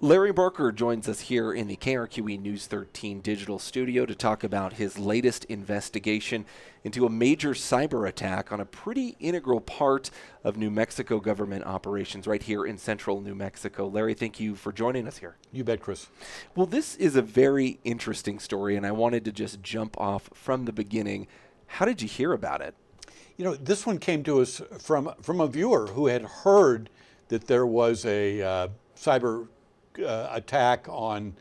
Larry Barker joins us here in the KRQE News 13 digital studio to talk about his latest investigation into a major cyber attack on a pretty integral part of New Mexico government operations right here in central New Mexico. Larry, thank you for joining us here. You bet, Chris. Well, this is a very interesting story, and I wanted to just jump off from the beginning. How did you hear about it? You know, this one came to us from a viewer who had heard that there was a cyber attack on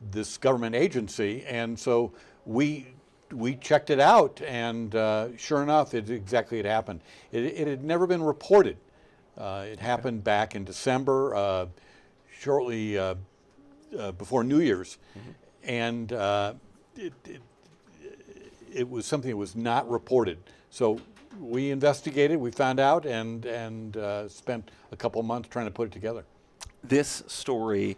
this government agency, and so we checked it out, and sure enough, it exactly had happened. It had never been reported. It happened back in December, shortly before New Year's, and it was something that was not reported. So we investigated, we found out, and spent a couple of months trying to put it together. This story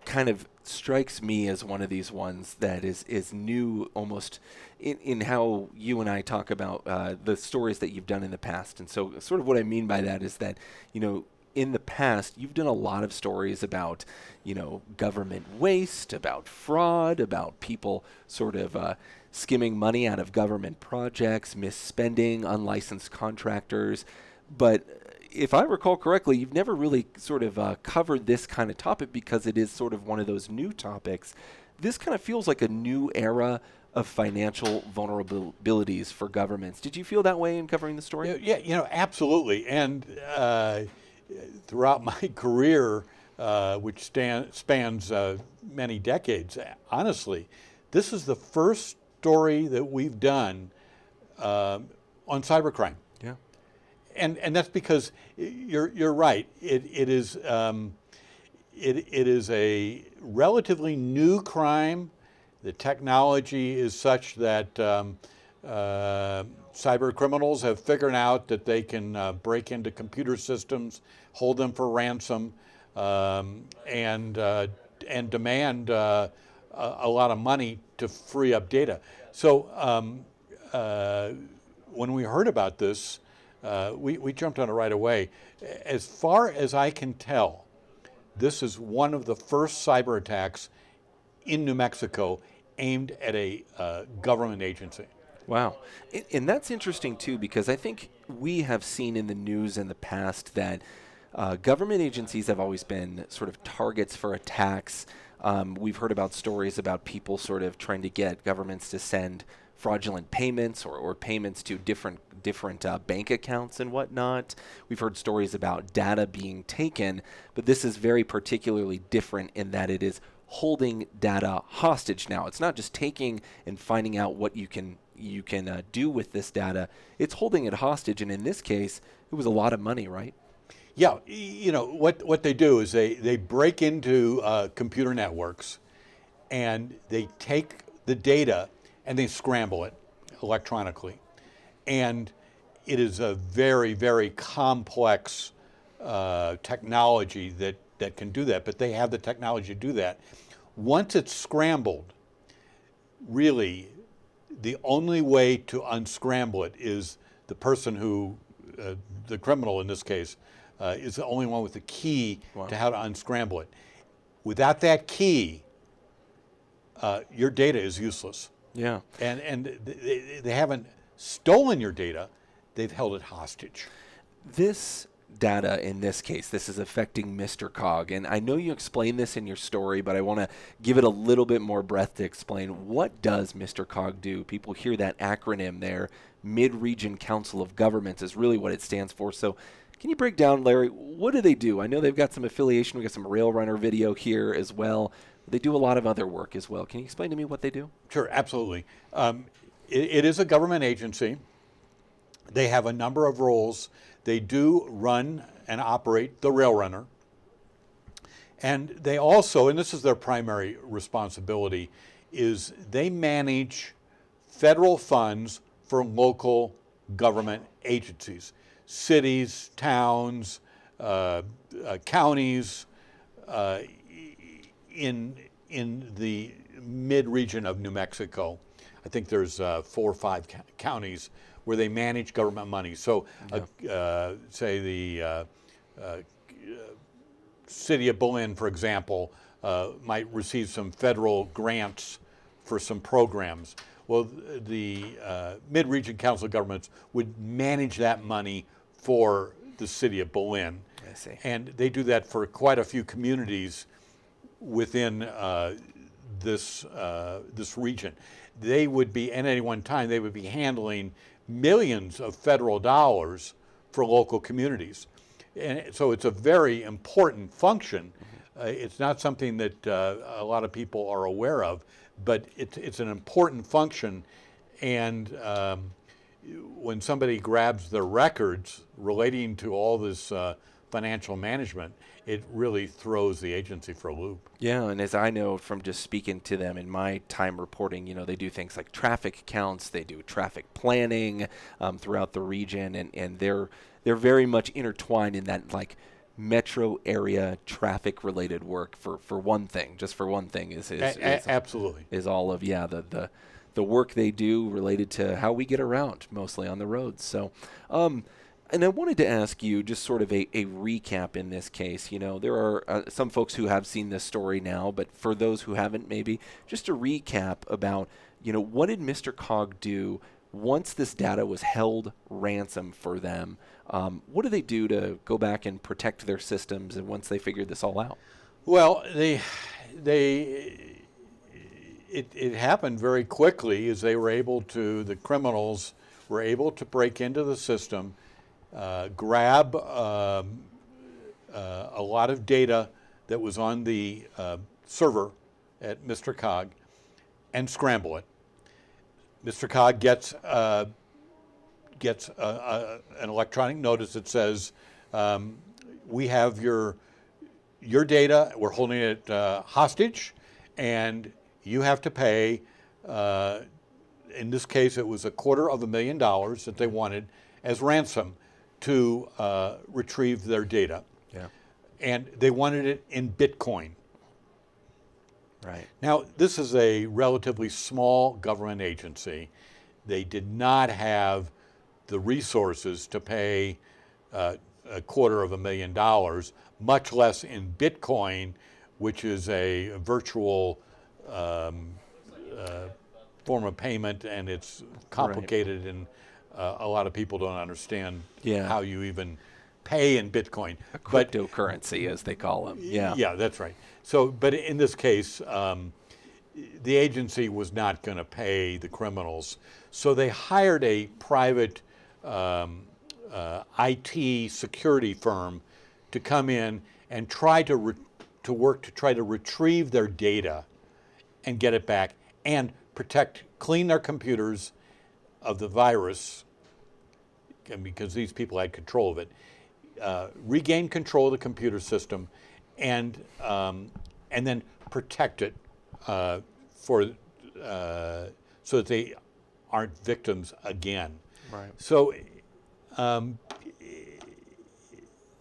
kind of strikes me as one of these ones that is new almost in how you and I talk about the stories that you've done in the past. And so sort of what I mean by that is that, you know, in the past, you've done a lot of stories about, you know, government waste, about fraud, about people sort of skimming money out of government projects, misspending, unlicensed contractors. But if I recall correctly, you've never really sort of covered this kind of topic because it is sort of one of those new topics. This kind of feels like a new era of financial vulnerabilities for governments. Did you feel that way in covering the story? Yeah, you know, absolutely. And throughout my career, which spans many decades, honestly, this is the first story that we've done on cybercrime. Yeah. And that's because you're right. It is a relatively new crime. The technology is such that cyber criminals have figured out that they can break into computer systems, hold them for ransom, and demand a lot of money to free up data. So when we heard about this, we jumped on it right away. As far as I can tell, this is one of the first cyber attacks in New Mexico aimed at a government agency. Wow. And that's interesting, too, because I think we have seen in the news in the past that government agencies have always been sort of targets for attacks. We've heard about stories about people sort of trying to get governments to send fraudulent payments or payments to different bank accounts and whatnot. We've heard stories about data being taken, but this is very particularly different in that it is holding data hostage now. It's not just taking and finding out what you can do with this data. It's holding it hostage, and in this case, it was a lot of money, right? Yeah, you know, what they do is they break into computer networks, and they take the data and they scramble it electronically. And it is a very, very complex technology that can do that, but they have the technology to do that. Once it's scrambled, really, the only way to unscramble it is the person who, the criminal in this case, is the only one with the key to how to unscramble it. Without that key, your data is useless. Yeah. And they haven't stolen your data, they've held it hostage. This data in this case, this is affecting MRCOG, and I know you explained this in your story, but I want to give it a little bit more breath to explain what does MRCOG do. People hear that acronym there, Mid-Region Council of Governments is really what it stands for. So can you break down, Larry, what do they do? I know they've got some affiliation. We got some Rail Runner video here as well. They do a lot of other work as well. Can you explain to me what they do? Sure, absolutely. It is a government agency. They have a number of roles. They do run and operate the Rail Runner. And they also, and this is their primary responsibility, is they manage federal funds for local government agencies, cities, towns, counties, in the mid-region of New Mexico. I think there's 4 or 5 counties where they manage government money. So, say the city of Berlin, for example, might receive some federal grants for some programs. Well, the mid-region council of governments would manage that money for the city of Berlin. I see. And they do that for quite a few communities within this region. They would be, at any one time, they would be handling millions of federal dollars for local communities. And so it's a very important function. It's not something that a lot of people are aware of, but it's an important function. And when somebody grabs the records relating to all this financial management, it really throws the agency for a loop. Yeah, and as I know from just speaking to them in my time reporting, they do things like traffic counts, they do traffic planning throughout the region, and they're very much intertwined in that like metro area traffic related work for one thing. Just for one thing is absolutely is all of the work they do related to how we get around mostly on the roads. So. And I wanted to ask you just sort of a recap in this case. There are some folks who have seen this story now, but for those who haven't, maybe just a recap about, what did MRCOG do once this data was held ransom for them? What do they do to go back and protect their systems and once they figured this all out? Well, it happened very quickly as the criminals were able to break into the system, grab a lot of data that was on the server at MRCOG and scramble it. MRCOG gets an electronic notice that says, we have your data, we're holding it hostage, and you have to pay, in this case it was $250,000 that they wanted as ransom to retrieve their data. Yeah. And they wanted it in Bitcoin. Right. Now, this is a relatively small government agency. They did not have the resources to pay $250,000, much less in Bitcoin, which is a virtual form of payment, and it's complicated, and a lot of people don't understand how you even pay in Bitcoin. A cryptocurrency, as they call them. Yeah. Yeah, that's right. So, but in this case, the agency was not going to pay the criminals, so they hired a private IT security firm to come in and try to retrieve their data and get it back and clean their computers of the virus, because these people had control of it, regain control of the computer system, and then protect it so that they aren't victims again. Right. So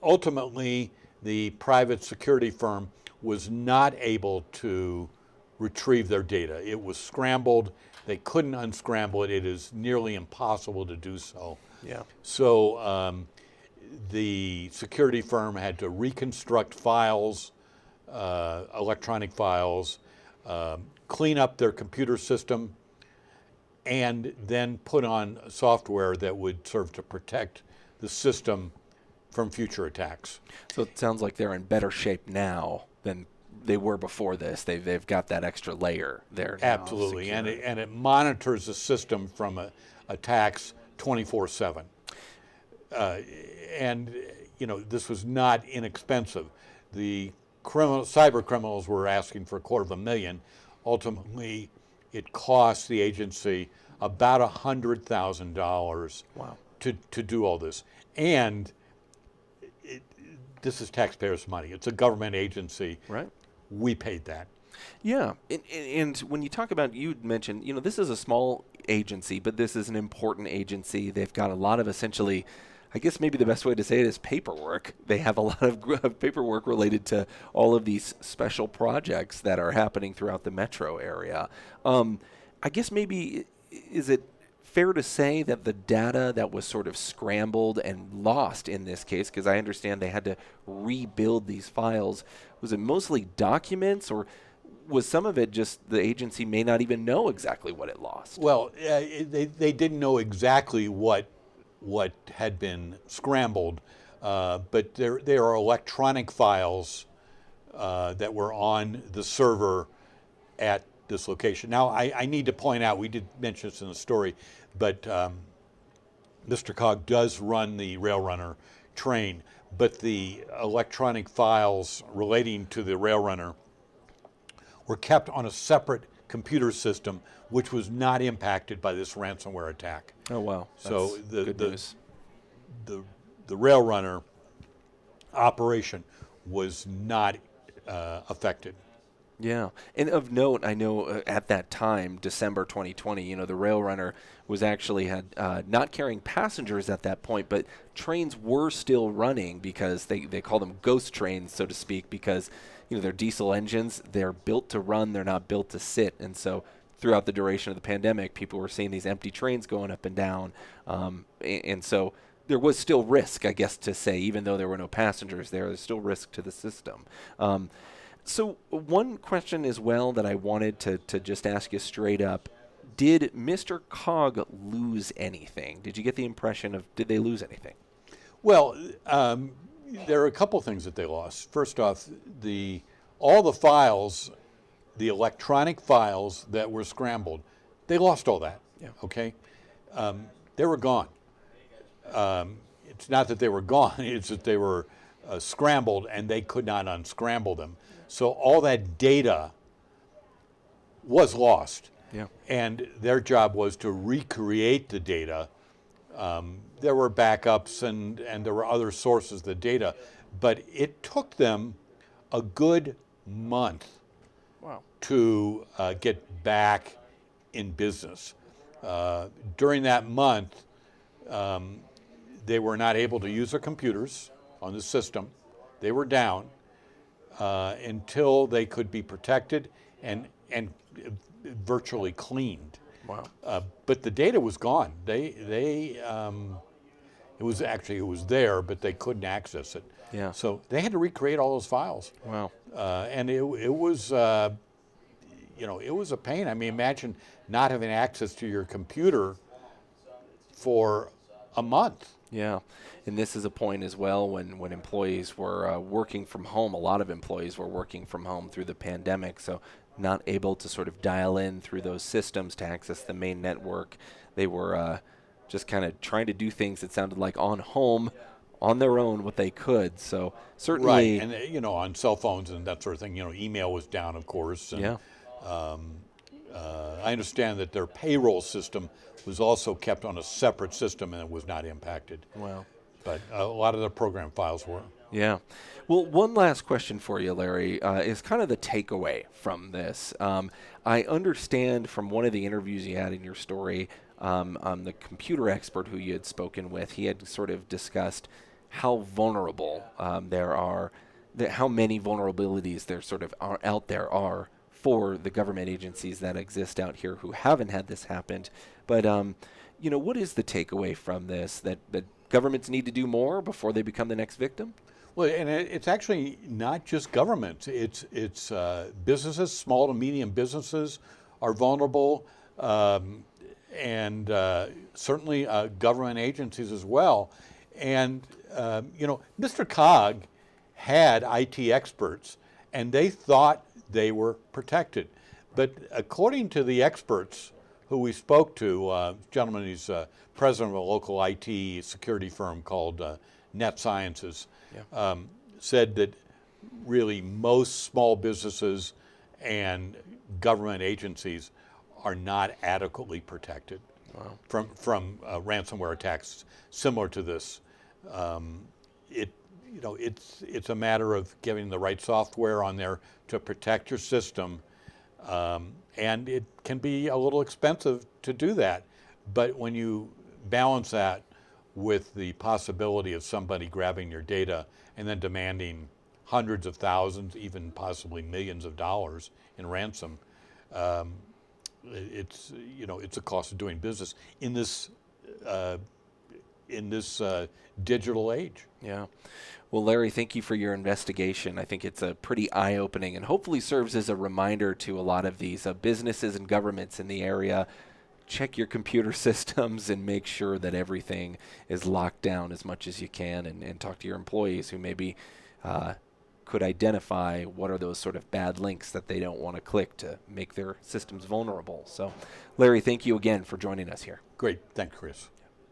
ultimately, the private security firm was not able to retrieve their data. It was scrambled. They couldn't unscramble it. It is nearly impossible to do so. Yeah. So the security firm had to reconstruct files, electronic files, clean up their computer system, and then put on software that would serve to protect the system from future attacks. So it sounds like they're in better shape now than they were before this. They've got that extra layer there now. Absolutely, and it monitors the system from attacks 24/7. And this was not inexpensive. The cyber criminals were asking for $250,000. Ultimately, it cost the agency about $100,000 to do all this. And this is taxpayers' money. It's a government agency. Right. We paid that. Yeah, and when you talk about, you mentioned, this is a small agency, but this is an important agency. They've got a lot of essentially, I guess maybe the best way to say it is paperwork. They have a lot of paperwork related to all of these special projects that are happening throughout the metro area. I guess maybe, is it fair to say that the data that was sort of scrambled and lost in this case, because I understand they had to rebuild these files, was it mostly documents, or was some of it just the agency may not even know exactly what it lost? Well, they didn't know exactly what had been scrambled, but there are electronic files that were on the server at this location. Now, I need to point out, we did mention this in the story, but Mr. Cog does run the rail runner train, but the electronic files relating to the rail runner were kept on a separate computer system, which was not impacted by this ransomware attack. Oh, wow. So That's good news. the rail runner operation was not affected. Yeah, and of note, I know at that time, December 2020, the rail runner was actually had not carrying passengers at that point, but trains were still running because they call them ghost trains, so to speak, because they're diesel engines, they're built to run, they're not built to sit, and so throughout the duration of the pandemic, people were seeing these empty trains going up and down, and so there was still risk, I guess, to say, even though there were no passengers there, there's still risk to the system. So one question as well that I wanted to just ask you straight up, did Mr. Cog lose anything? Did you get the impression of, did they lose anything? Well, there are a couple things that they lost. First off, all the files, the electronic files that were scrambled, they lost all that. Yeah. Okay? They were gone. It's not that they were gone, it's that they were scrambled and they could not unscramble them. So all that data was lost. Yeah. And their job was to recreate the data. There were backups and there were other sources of the data, but it took them a good month to get back in business. During that month, they were not able to use their computers on the system. They were down until they could be protected and virtually cleaned. Wow. But the data was gone. It was there, but they couldn't access it. Yeah. So they had to recreate all those files. Wow. And it was a pain. I mean, imagine not having access to your computer for a month. Yeah, and this is a point as well when employees were working from home. A lot of employees were working from home through the pandemic, so not able to sort of dial in through those systems to access the main network. They were just kind of trying to do things that sounded like on home, on their own, what they could. So certainly, right, and on cell phones and that sort of thing. Email was down, of course. And, yeah. I understand that their payroll system was also kept on a separate system and it was not impacted. Wow. But a lot of the program files were. Yeah. Well, one last question for you, Larry, is kind of the takeaway from this. I understand from one of the interviews you had in your story, the computer expert who you had spoken with, he had sort of discussed how vulnerable there are, how many vulnerabilities there sort of are out there are for the government agencies that exist out here who haven't had this happen. But, what is the takeaway from this? That governments need to do more before they become the next victim? Well, and it's actually not just governments. It's businesses, small to medium businesses are vulnerable, and certainly government agencies as well. And, Mr. Cog had IT experts, and they thought they were protected. But according to the experts who we spoke to, gentleman, he's president of a local IT security firm called Net Sciences, said that really most small businesses and government agencies are not adequately protected from ransomware attacks similar to this. It's a matter of getting the right software on there to protect your system, and it can be a little expensive to do that. But when you balance that with the possibility of somebody grabbing your data and then demanding hundreds of thousands, even possibly millions of dollars in ransom, It's it's a cost of doing business uh, in this digital age. Yeah. Well, Larry, thank you for your investigation. I think it's a pretty eye-opening and hopefully serves as a reminder to a lot of these businesses and governments in the area. Check your computer systems and make sure that everything is locked down as much as you can, and talk to your employees who maybe could identify what are those sort of bad links that they don't want to click to make their systems vulnerable. So, Larry, thank you again for joining us here. Great. Thanks, Chris.